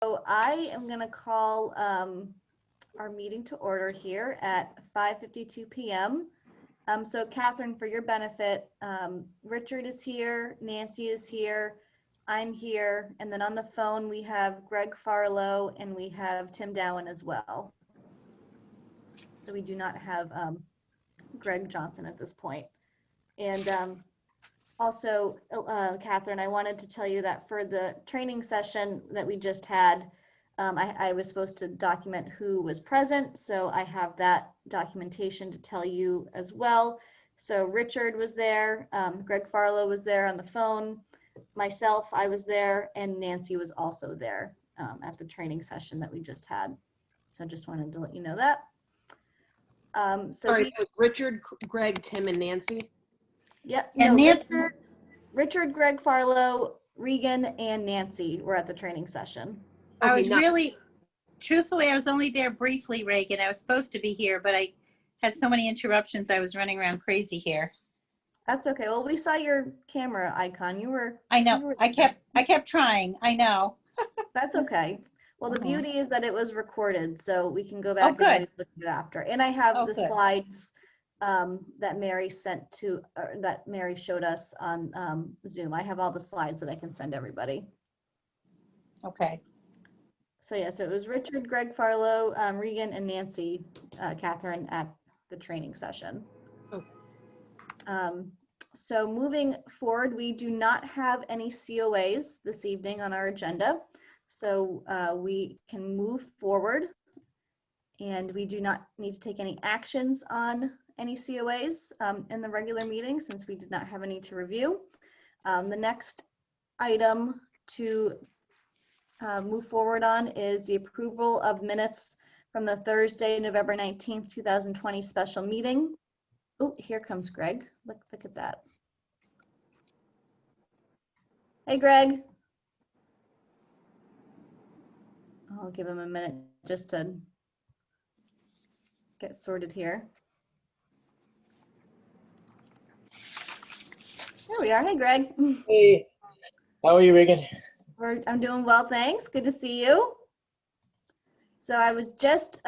So I am going to call our meeting to order here at 5:52 p.m. So Catherine, for your benefit, Richard is here, Nancy is here, I'm here, and then on the phone we have Greg Farlow and we have Tim Dowen as well. So we do not have Greg Johnson at this point. And also, Catherine, I wanted to tell you that for the training session that we just had, I was supposed to document who was present, so I have that documentation to tell you as well. So Richard was there, Greg Farlow was there on the phone, myself, I was there, and Nancy was also there at the training session that we just had. So I just wanted to let you know that. Sorry, it was Richard, Greg, Tim, and Nancy? Yep, And no, Nancy. Richard, Greg Farlow, Regan, and Nancy were at the training session. I Okay, was now- really, truthfully, I was only there briefly, Reagan. I was supposed to be here, but I had so many interruptions. I was running around crazy here. That's okay. Well, we saw your camera icon. You were. I you know. were- I kept trying. I know. That's okay. Well, the Mhm. beauty is that it was recorded, so we can go back good. and look at it after. And I have Oh, the good. slides that Mary sent to, that Mary showed us on Zoom. I have all the slides that I can send everybody. Okay. So yeah, so it was Richard, Greg Farlow, Regan, and Nancy, Catherine at the training session. Okay. So moving forward, we do not have any COAs this evening on our agenda. So we can move forward, and we do not need to take any actions on any COAs in the regular meeting since we did not have any to review. The next item to move forward on is the approval of minutes from the Thursday, November 19th, 2020 special meeting. Oh, here comes Greg. Look at that. Hey, Greg. I'll give him a minute just to get sorted here. There we are. Hey, Greg. Hey, how are you, Regan? I'm doing well, thanks. Good to see you. So I was just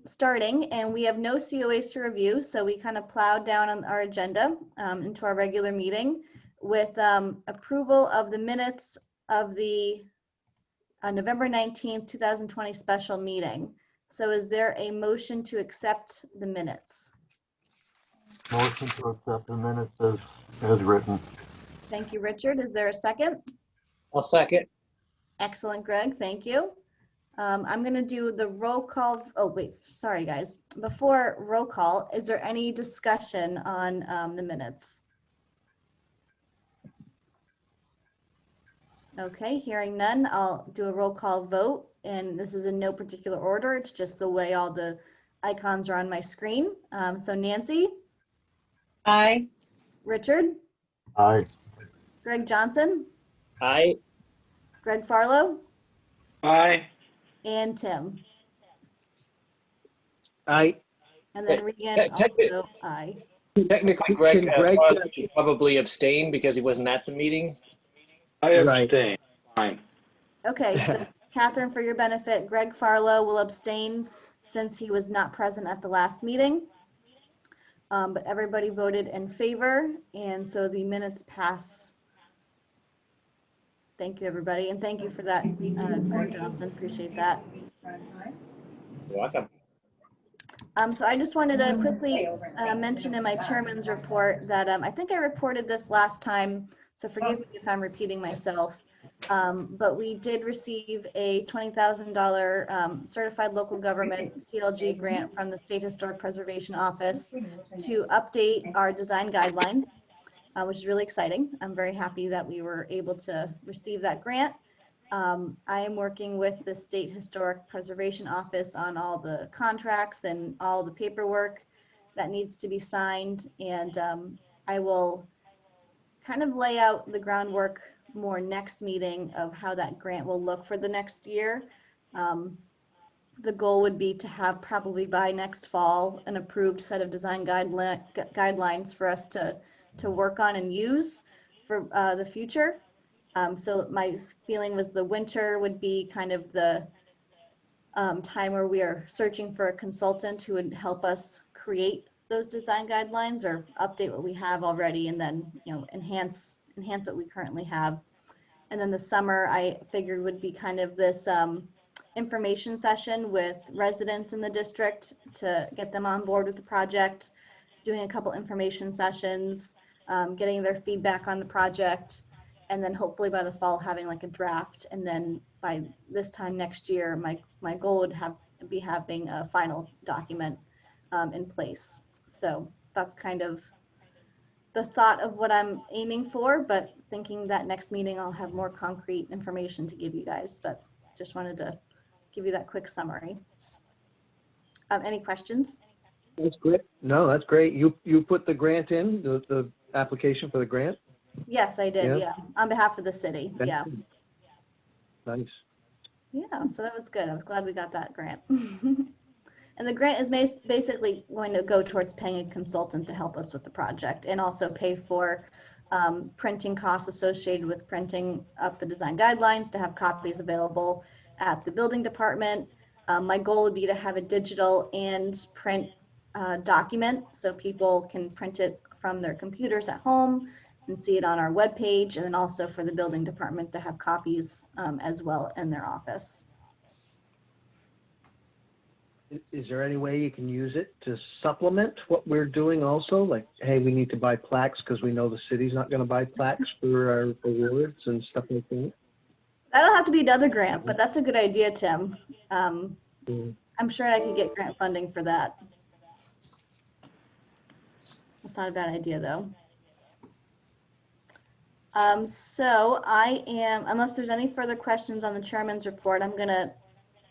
starting, and we have no COAs to review, so we kind of plowed down on our agenda into our regular meeting with approval of the minutes of the November 19th, 2020 special meeting. So is there a motion to accept the minutes? Motion to accept the minutes as written. Thank you, Richard. Is there a second? I'll second. Excellent, Greg. Thank you. I'm going to do the roll call. Oh, wait, sorry, guys. Before roll call, is there any discussion on the minutes? Okay, hearing none, I'll do a roll call vote, and this is in no particular order. It's just the way all the icons are on my screen. So Nancy, Aye. Richard, Aye. Greg Johnson, Aye. Greg Farlow, Aye. and Tim. Aye. And then Regan also aye. Technically, Greg Can Greg- should probably abstain because he wasn't at the meeting. I abstain. Fine. Okay, so Catherine, for your benefit, Greg Farlow will abstain since he was not present at the last meeting. But everybody voted in favor, and so the minutes pass. Thank you, everybody, and thank you for that, Greg Johnson, appreciate that. You're welcome. So I just wanted to quickly mention in my chairman's report that I think I reported this last time, so forgive me if I'm repeating myself. But we did receive a $20,000 certified local government CLG grant from the State Historic Preservation Office to update our design guidelines, which is really exciting. I'm very happy that we were able to receive that grant. I am working with the State Historic Preservation Office on all the contracts and all the paperwork that needs to be signed, and I will kind of lay out the groundwork more next meeting of how that grant will look for the next year. The goal would be to have probably by next fall an approved set of design guidelines for us to work on and use for the future. So my feeling was the winter would be kind of the time where we are searching for a consultant who would help us create those design guidelines or update what we have already, and then, enhance what we currently have. And then the summer I figured would be kind of this information session with residents in the district to get them on board with the project, doing a couple information sessions, getting their feedback on the project, and then hopefully by the fall having like a draft. And then by this time next year, my goal would be having a final document in place. So that's kind of the thought of what I'm aiming for, but thinking that next meeting I'll have more concrete information to give you guys, but just wanted to give you that quick summary. Any questions? That's great. No, that's great. You put the grant in, the application for the grant? Yes, I did, Yeah. yeah, on behalf of the city, yeah. Nice. Yeah, so that was good. I was glad we got that grant. And the grant is basically going to go towards paying a consultant to help us with the project, and also pay for printing costs associated with printing up the design guidelines to have copies available at the building department. My goal would be to have a digital and print document so people can print it from their computers at home and see it on our webpage, and then also for the building department to have copies as well in their office. Is there any way you can use it to supplement what we're doing also? Like, hey, we need to buy plaques because we know the city's not going to buy plaques for our awards and stuff like that? That'll have to be another grant, but that's a good idea, Tim. Mm. I'm sure I could get grant funding for that. That's not a bad idea, though. So unless there's any further questions on the chairman's report, I'm gonna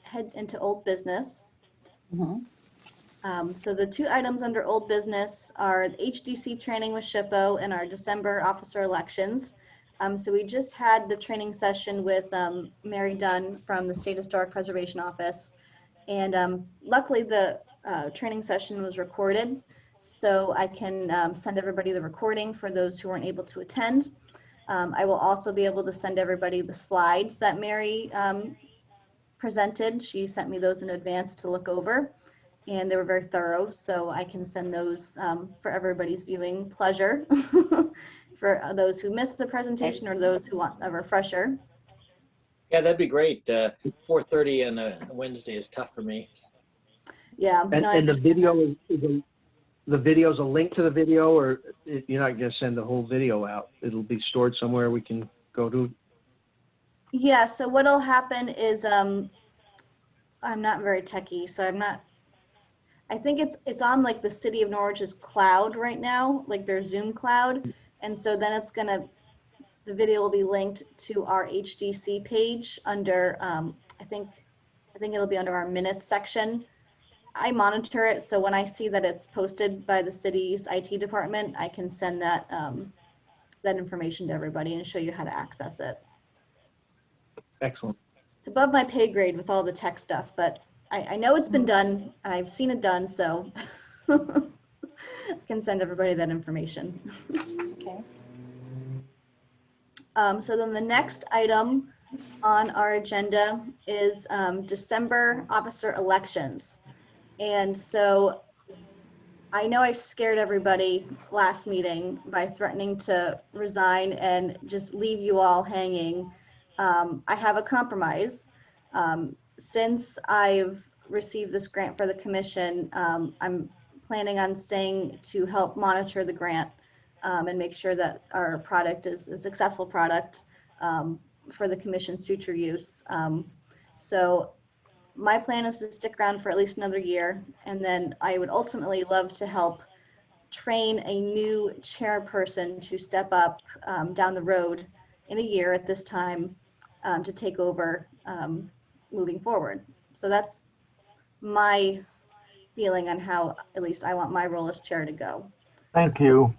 head into old business. So the two items under old business are the HDC training with SHPO and our December officer elections. So we just had the training session with Mary Dunn from the State Historic Preservation Office. And luckily the training session was recorded, so I can send everybody the recording for those who weren't able to attend. I will also be able to send everybody the slides that Mary presented. She sent me those in advance to look over, and they were very thorough, so I can send those for everybody's viewing pleasure for those who missed the presentation or those who want a refresher. Yeah, that'd be great. 4:30 on a Wednesday is tough for me. Yeah. no, I And the understand video the video's a link to the video, or you're not going to send the whole video out? It'll be stored somewhere we can go to? Yeah, so what'll happen is I'm not very techie, so I think it's on like the City of Norwich's cloud right now, like their Zoom cloud. And so then the video will be linked to our HDC page under, I think it'll be under our minutes section. I monitor it, so when I see that it's posted by the city's IT department, I can send that that information to everybody and show you how to access it. Excellent. It's above my pay grade with all the tech stuff, but I know it's been done. I've seen it done, so I can send everybody that information. Okay. So then the next item on our agenda is December officer elections. And so I know I scared everybody last meeting by threatening to resign and just leave you all hanging. I have a compromise. Since I've received this grant for the commission, I'm planning on staying to help monitor the grant and make sure that our product is a successful product for the commission's future use. So my plan is to stick around for at least another year, and then I would ultimately love to help train a new chairperson to step up down the road in a year at this time to take over moving forward. So that's my feeling on how at least I want my role as chair to go. Thank you.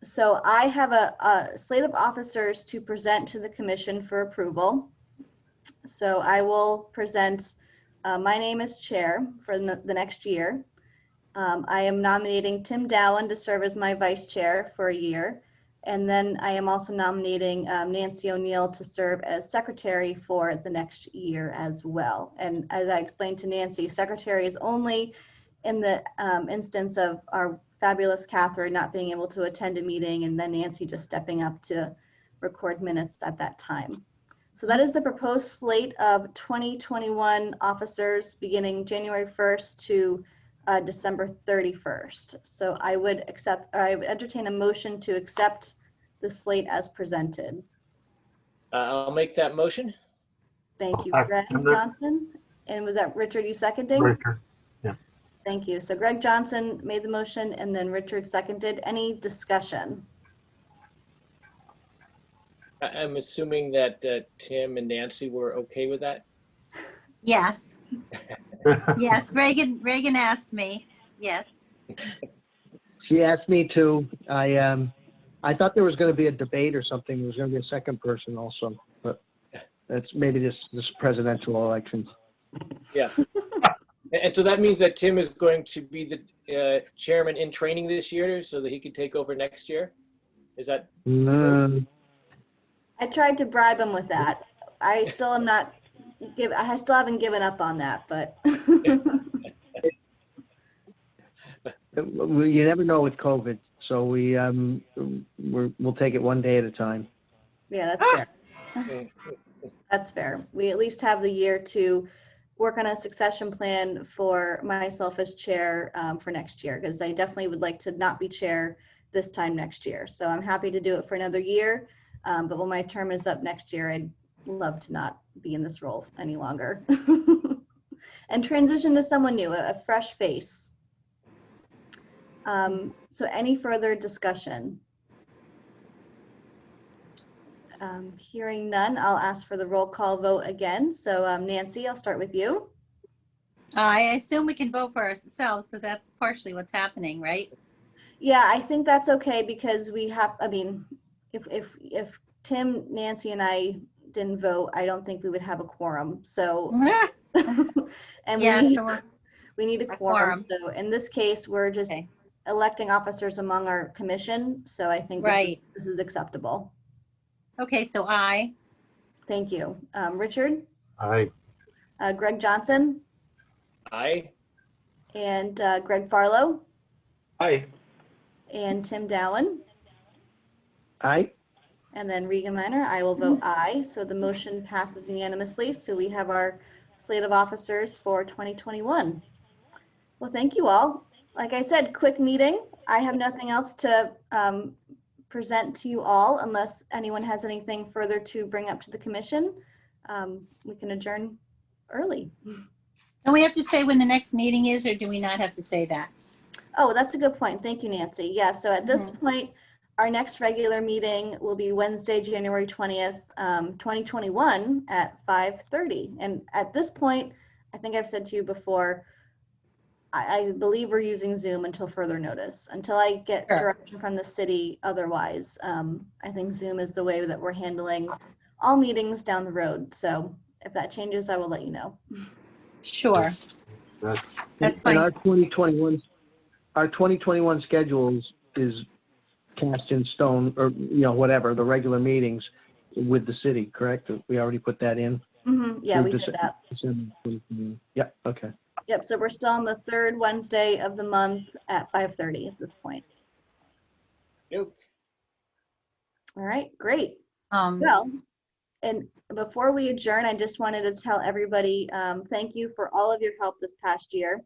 So I have a slate of officers to present to the commission for approval. So I will present my name as chair for the next year. I am nominating Tim Dowan to serve as my vice chair for a year. And then I am also nominating Nancy O'Neill to serve as secretary for the next year as well. And as I explained to Nancy, secretary is only in the instance of our fabulous Catherine not being able to attend a meeting and then Nancy just stepping up to record minutes at that time. So that is the proposed slate of 2021 officers beginning January 1st to December 31st. So I would entertain a motion to accept the slate as presented. I'll make that motion. Thank you, I'll Greg second it. Johnson. And was that Richard you seconding? Richard. Thank you. So Greg Johnson made the motion and then Richard seconded. Any discussion? I'm assuming that Tim and Nancy were okay with that. Yes, yes, Reagan asked me, yes. She asked me to. I thought there was going to be a debate or something. There was going to be a second person also, but that's maybe this presidential elections. Yeah. And so that means that Tim is going to be the chairman in training this year so that he can take over next year? Is that Mm, I tried to bribe him with that. I still am not I still haven't given up on that, but you never know with COVID, so we'll take it one day at a time. yeah, that's fair. That's fair. We at least have the year to work on a succession plan for myself as chair for next year, because I definitely would like to not be chair this time next year. So I'm happy to do it for another year. But when my term is up next year, I'd love to not be in this role any longer and transition to someone new, a fresh face. So any further discussion? Hearing none, I'll ask for the roll call vote again. So Nancy, I'll start with you. I assume we can vote for ourselves because that's partially what's happening, right? Yeah, I think that's okay because we have, I mean, if Tim, Nancy, and I didn't vote, I don't think we would have a quorum. So, and Yeah, so we need a quorum. So in this case, we're just Okay. electing officers among our commission. So I think Right. this is acceptable. Okay, so I, Thank you. Richard, Aye. Greg Johnson, aye? and Greg Farlow, Aye. and Tim Dowan. Aye. And then Regan Minor, I will vote aye. So the motion passes unanimously. So we have our slate of officers for 2021. Well, thank you all. Like I said, quick meeting. I have nothing else to present to you all unless anyone has anything further to bring up to the commission. We can adjourn early. don't we have to say when the next meeting is, or do we not have to say that? Oh, that's a good point. Thank you, Nancy. Yeah, so at this point, our next regular meeting will be Wednesday, January 20th, 2021 at 5:30. And at this point, I think I've said to you before, I believe we're using Zoom until further notice, until I get Sure. direction from the city otherwise. I think Zoom is the way that we're handling all meetings down the road. So if that changes, I will let you know. Sure, That's, that's And fine. our 2021 schedule is cast in stone, or, whatever, the regular meetings with the city, correct? We already put that in? Yeah, we Through did that. December 2021. Yep, okay. Yep, so we're still on the third Wednesday of the month at 5:30 at this point. Nope. All right, great. Well, and before we adjourn, I just wanted to tell everybody, thank you for all of your help this past year.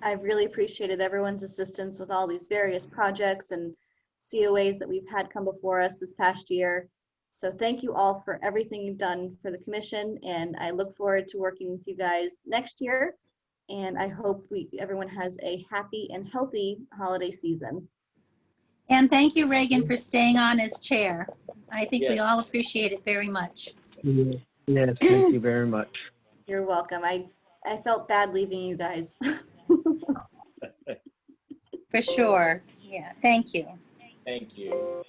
I've really appreciated everyone's assistance with all these various projects and COAs that we've had come before us this past year. So thank you all for everything you've done for the commission, and I look forward to working with you guys next year. And I hope everyone has a happy and healthy holiday season. And thank you, Reagan, for staying on as chair. I think we Yeah. all appreciate it very much. Yes, thank you very much. You're welcome. I felt bad leaving you guys. For sure. Yeah, thank you. Thank you.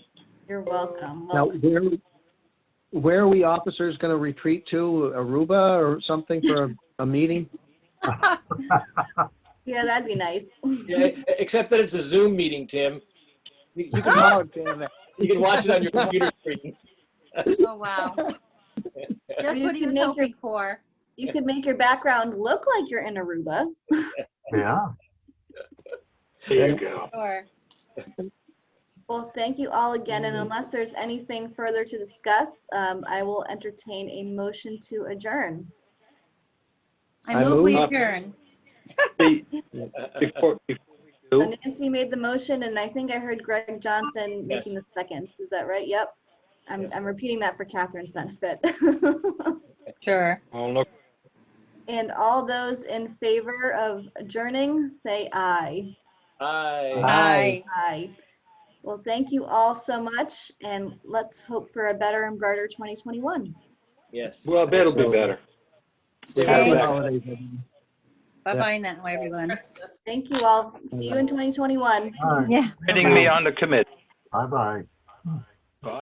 You're welcome. Now, Well, where are we officers going to retreat to? Aruba or something for a meeting? Yeah, that'd be nice. Yeah, except that it's a Zoom meeting, Tim. You can, Oh, damn it. you can watch it on your computer screen. Oh, wow. Just You what he can was make your- hoping for. You could make your background look like you're in Aruba. Yeah. There you go. Sure. Well, thank you all again, and unless there's anything further to discuss, I will entertain a motion to adjourn. I move we move- adjourn. Before we So do, Nancy made the motion, and I think I heard Greg Johnson making the second. Is that right? Yep. I'm repeating that for Catherine's benefit. Sure. I'll look. And all those in favor of adjourning, say aye. Aye. Bye. Aye. Well, thank you all so much, and let's hope for a better and brighter 2021. Yes. Well, that'll be better. Stay Hey. well. Happy holidays, everyone. Bye-bye now, everyone. Thank you all. See you in 2021. All right. Yeah. Getting me on the committee. Bye-bye.